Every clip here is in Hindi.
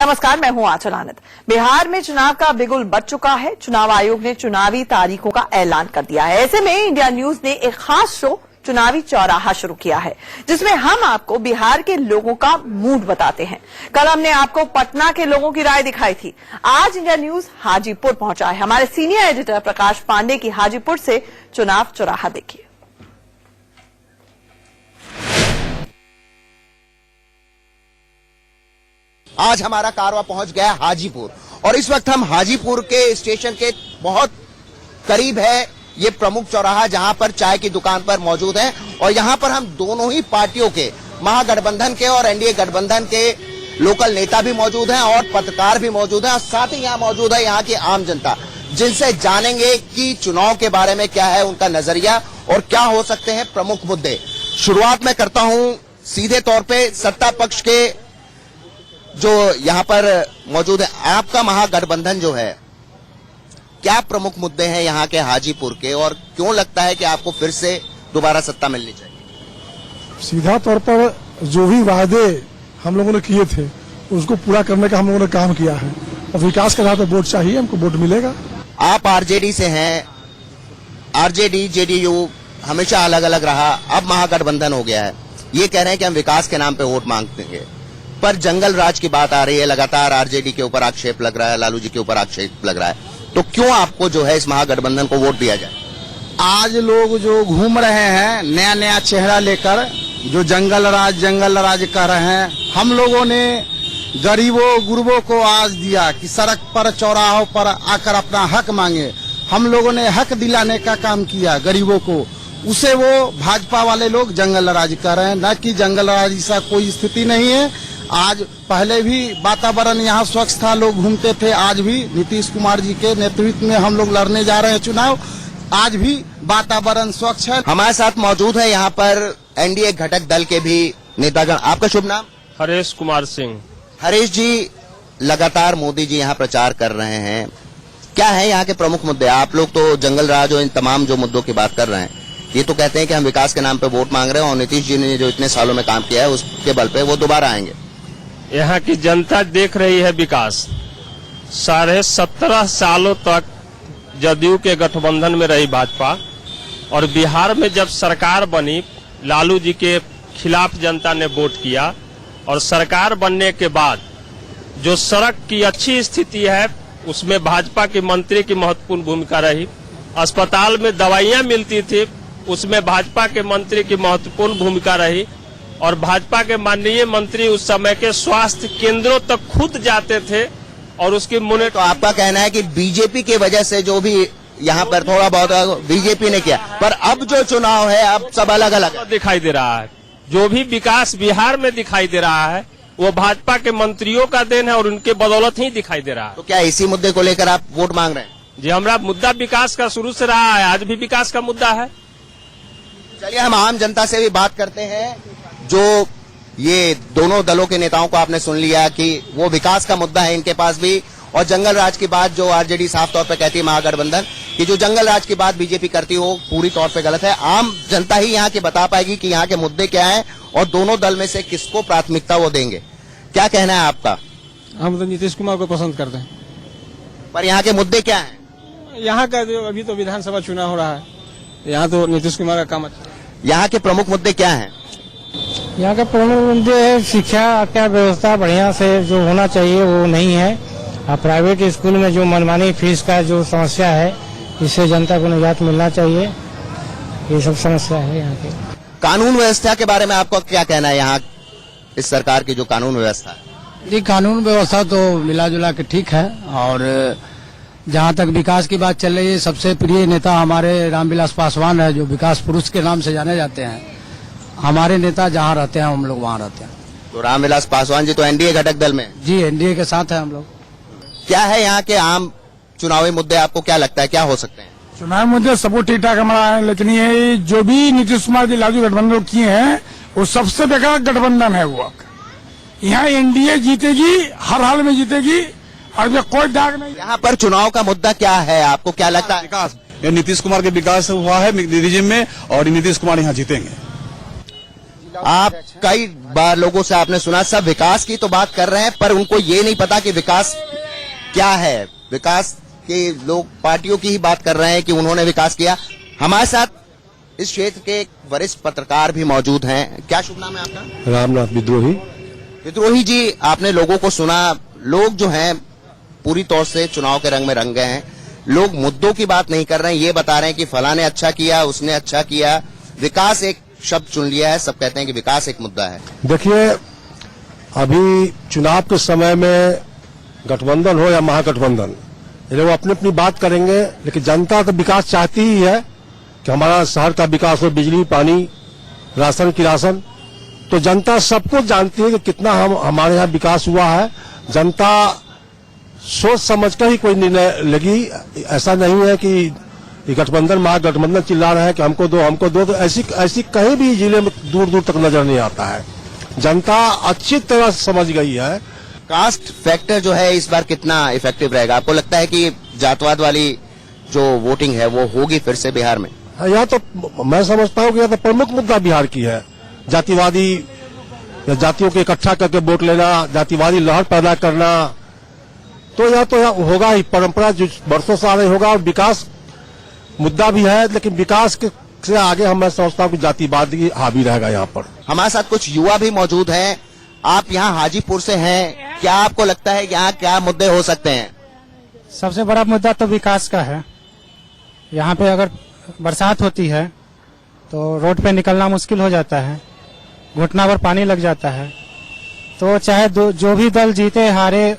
नमस्कार, मैं हूं आंचल आनंद। बिहार में चुनाव का बिगुल बज चुका है। चुनाव आयोग ने चुनावी तारीखों का ऐलान कर दिया है। ऐसे में इंडिया न्यूज ने एक खास शो चुनावी चौराहा शुरू किया है, जिसमें हम आपको बिहार के लोगों का मूड बताते हैं। कल हमने आपको पटना के लोगों की राय दिखाई थी। आज इंडिया न्यूज हाजीपुर पहुंचा है। हमारे सीनियर एडिटर प्रकाश पांडे की हाजीपुर से चुनाव चौराहा देखिए। आज हमारा कारवा पहुंच गया हाजीपुर और इस वक्त हम हाजीपुर के स्टेशन के बहुत करीब है ये प्रमुख चौराहा, जहां पर चाय की दुकान पर मौजूद है। और यहां पर हम दोनों ही पार्टियों के, महागठबंधन के और एनडीए गठबंधन के लोकल नेता भी मौजूद हैं और पत्रकार भी मौजूद हैं। और साथ ही यहां मौजूद है यहां की आम जनता, जिनसे जानेंगे कि चुनाव के बारे में क्या है उनका नजरिया और क्या हो सकते हैं प्रमुख मुद्दे। शुरुआत में करता हूं सीधे तौर पे सत्ता पक्ष के जो यहाँ पर मौजूद है। आपका महागठबंधन जो है, क्या प्रमुख मुद्दे हैं यहाँ के हाजीपुर के और क्यों लगता है कि आपको फिर से दोबारा सत्ता मिलनी चाहिए? सीधा तौर पर जो भी वादे हम लोगों ने किए थे उसको पूरा करने का हम लोगों ने काम किया है और विकास के आधार पर वोट चाहिए, हमको वोट मिलेगा। आप आरजेडी से हैं। आरजेडी जेडीयू हमेशा अलग अलग रहा, अब महागठबंधन हो गया है। ये कह रहे हैं कि हम विकास के नाम पे वोट मांगते हैं, पर जंगल राज की बात आ रही है। लगातार आरजेडी के ऊपर आक्षेप लग रहा है, लालू जी के ऊपर आक्षेप लग रहा है। तो क्यों आपको जो है इस महागठबंधन को वोट दिया जाए? आज लोग जो घूम रहे हैं नया नया चेहरा लेकर, जो जंगल राज कह रहे हैं, हम लोगों ने गरीबों गुरबों को आज दिया कि सड़क पर चौराहों पर आकर अपना हक मांगे। हम लोगों ने हक दिलाने का काम किया गरीबों को, उसे वो भाजपा वाले लोग जंगल राज कर रहे हैं। न कि जंगल राज ऐसा कोई स्थिति नहीं है। आज पहले भी वातावरण यहाँ स्वच्छ था, लोग घूमते थे। आज भी नीतीश कुमार जी के नेतृत्व में हम लोग लड़ने जा रहे हैं चुनाव। आज भी वातावरण स्वच्छ है। हमारे साथ मौजूद है यहाँ पर एनडीए घटक दल के भी नेतागण। आपका शुभ नाम? हरेश कुमार सिंह। हरेश जी, लगातार मोदी जी यहाँ प्रचार कर रहे हैं, क्या है यहाँ के प्रमुख मुद्दे? आप लोग तो जंगल राज और इन तमाम जो मुद्दों की बात कर रहे हैं, ये तो कहते हैं कि हम विकास के नाम पे वोट मांग रहे हैं और नीतीश जी ने जो इतने सालों में काम किया है उसके बल पे वो दोबारा आएंगे। यहाँ की जनता देख रही है विकास। 17.5 सालों तक जदयू के गठबंधन में रही भाजपा, और बिहार में जब सरकार बनी, लालू जी के खिलाफ जनता ने वोट किया। और सरकार बनने के बाद जो सड़क की अच्छी स्थिति है उसमें भाजपा के मंत्री की महत्वपूर्ण भूमिका रही। अस्पताल में दवाइयां मिलती थी, उसमें भाजपा के मंत्री की महत्वपूर्ण भूमिका रही। और भाजपा के माननीय मंत्री उस समय के स्वास्थ्य केंद्रों तक खुद जाते थे और उसकी मुने। तो आपका कहना है कि बीजेपी की वजह से जो भी यहाँ पर थोड़ा बहुत बीजेपी ने किया, पर अब जो चुनाव है अब सब अलग अलग दिखाई दे रहा है। जो भी विकास बिहार में दिखाई दे रहा है वो भाजपा के मंत्रियों का देन है और उनके बदौलत ही दिखाई दे रहा है। तो क्या इसी मुद्दे को लेकर आप वोट मांग रहे हैं? जी, हमारा मुद्दा विकास का शुरू से रहा है, आज भी विकास का मुद्दा है। चलिए हम आम जनता से भी बात करते हैं। जो ये दोनों दलों के नेताओं को आपने सुन लिया कि वो विकास का मुद्दा है इनके पास भी, और जंगल राज की बात जो आरजेडी साफ तौर पे कहती है महागठबंधन कि जो जंगल राज की बात बीजेपी करती हो पूरी तौर पे गलत है। आम जनता ही यहाँ के बता पाएगी कि यहाँ के मुद्दे क्या हैं और दोनों दल में से किसको प्राथमिकता वो देंगे। क्या कहना है आपका? हम तो नीतीश कुमार को पसंद करते हैं। पर यहाँ के मुद्दे क्या हैं? यहाँ का जो अभी तो विधानसभा चुनाव हो रहा है, यहाँ तो नीतीश कुमार का काम अच्छा है। यहाँ के प्रमुख मुद्दे क्या हैं? यहाँ का प्रमुख मुद्दे है शिक्षा का व्यवस्था बढ़िया से जो होना चाहिए वो नहीं है। प्राइवेट स्कूल में जो मनमानी फीस का जो समस्या है, इससे जनता को निजात मिलना चाहिए। ये सब समस्या है यहाँ की। कानून व्यवस्था के बारे में आपका क्या कहना है? यहाँ इस सरकार की जो कानून व्यवस्था है? जी, कानून व्यवस्था तो मिला जुला के ठीक है। और जहाँ तक विकास की बात चल रही है, सबसे प्रिय नेता हमारे रामविलास पासवान है, जो विकास पुरुष के नाम से जाने जाते हैं। हमारे नेता जहाँ रहते हैं हम लोग वहाँ रहते हैं। तो रामविलास पासवान जी तो एनडीए घटक दल में? जी, एनडीए के साथ है हम लोग। क्या है यहाँ के आम चुनावी मुद्दे, आपको क्या लगता है क्या हो सकते हैं? चुनाव मुद्दे सब ठीक ठाक हमारा है, लेकिन ये जो भी नीतीश कुमार जी लालू गठबंधन किए हैं वो सबसे बेकार गठबंधन है। वो यहाँ एनडीए जीतेगी, हर हाल में जीतेगी और ये कोई दाग नहीं। यहाँ पर चुनाव का मुद्दा क्या है, आपको क्या लगता है? विकास, नीतीश कुमार के विकास हुआ है रिजिम में और नीतीश कुमार यहाँ जीतेंगे। आप कई बार लोगों से आपने सुना सब विकास की तो बात कर रहे हैं, पर उनको ये नहीं पता कि विकास क्या है। विकास के लोग पार्टियों की ही बात कर रहे हैं कि उन्होंने विकास किया। हमारे साथ इस क्षेत्र के एक वरिष्ठ पत्रकार भी मौजूद हैं। क्या शुभ नाम है आपका? रामनाथ विद्रोही। विद्रोही जी, आपने लोगों को सुना, लोग जो हैं पूरी तौर से चुनाव के रंग में रंग गए हैं। लोग मुद्दों की बात नहीं कर रहे हैं, ये बता रहे हैं कि फलां ने अच्छा किया, उसने अच्छा किया। विकास एक शब्द चुन लिया है, सब कहते हैं कि विकास एक मुद्दा है। देखिए, अभी चुनाव के समय में गठबंधन हो या महागठबंधन, ये लोग अपनी अपनी बात करेंगे, लेकिन जनता तो विकास चाहती ही है कि हमारा शहर का विकास हो, बिजली, पानी, राशन की राशन। तो जनता सबको जानती है कि कितना हमारे यहाँ विकास हुआ है। जनता सोच समझकर ही कोई निर्णय लगी। ऐसा नहीं है कि गठबंधन महागठबंधन चिल्ला रहे हैं कि हमको दो। तो ऐसी कहीं भी जिले में दूर दूर तक नजर नहीं आता है। जनता अच्छी तरह से समझ गई है। कास्ट फैक्टर जो है इस बार कितना इफेक्टिव रहेगा? आपको लगता है कि जातवाद वाली जो वोटिंग है वो होगी फिर से बिहार में? यह तो मैं समझता हूँ कि यह तो प्रमुख मुद्दा बिहार की है। जातिवादी या जातियों को इकट्ठा करके वोट लेना, जातिवादी लहर पैदा करना, तो यह होगा ही। परंपरा जो वर्षों से आ रही होगा। और विकास मुद्दा भी है, लेकिन विकास के से आगे मैं समझता हूँ कि जातिवाद ही हावी रहेगा यहाँ पर। हमारे साथ कुछ युवा भी मौजूद हैं। आप यहाँ हाजीपुर से हैं, क्या आपको लगता है कि यहाँ क्या मुद्दे हो सकते हैं? सबसे बड़ा मुद्दा तो विकास का है। यहाँ पे अगर बरसात होती है तो रोड पे निकलना मुश्किल हो जाता है, घुटना भर पानी लग जाता है। तो चाहे जो भी दल जीते हारे,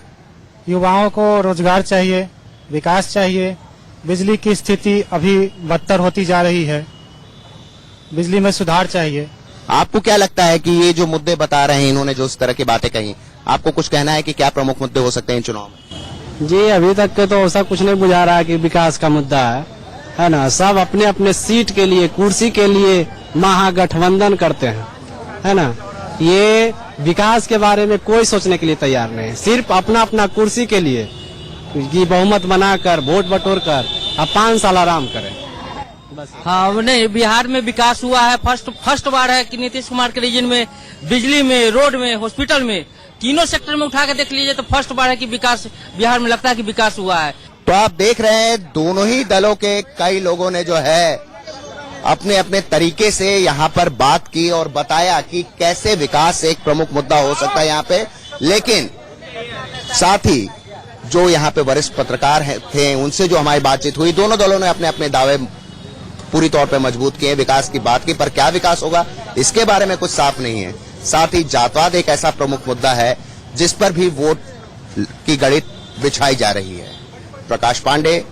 युवाओं को रोजगार चाहिए, विकास चाहिए। बिजली की स्थिति अभी बदतर होती जा रही है, बिजली में सुधार चाहिए। आपको क्या लगता है कि ये जो मुद्दे बता रहे हैं इन्होंने, जो इस तरह की बातें कही, आपको कुछ कहना है कि क्या प्रमुख मुद्दे हो सकते हैं इन चुनाव में? जी, अभी तक के तो ऐसा कुछ नहीं बुझा रहा है कि विकास का मुद्दा है ना। सब अपने अपने सीट के लिए, कुर्सी के लिए महागठबंधन करते हैं, है ना। ये विकास के बारे में कोई सोचने के लिए तैयार नहीं है। सिर्फ अपना अपना कुर्सी के लिए कि बहुमत बनाकर वोट बटोर कर अब 5 साल आराम करें। हाँ, नहीं, बिहार में विकास हुआ है। फर्स्ट बार है कि नीतीश कुमार के रीजन में बिजली में, रोड में, हॉस्पिटल में, तीनों सेक्टर में उठा के देख लीजिए तो फर्स्ट बार है कि विकास बिहार में लगता है कि विकास हुआ है। तो आप देख रहे हैं दोनों ही दलों के कई लोगों ने जो है अपने अपने तरीके से यहाँ पर बात की और बताया कि कैसे विकास एक प्रमुख मुद्दा हो सकता है यहाँ पे। लेकिन साथ ही जो यहाँ पे वरिष्ठ पत्रकार थे, उनसे जो हमारी बातचीत हुई, दोनों दलों ने अपने अपने दावे पूरी तौर पे मजबूत किए, विकास की बात की। पर क्या विकास होगा इसके बारे में कुछ साफ नहीं है। साथ ही जातवाद एक ऐसा प्रमुख मुद्दा है जिस पर भी वोट की गणित बिछाई जा रही है। प्रकाश पांडे,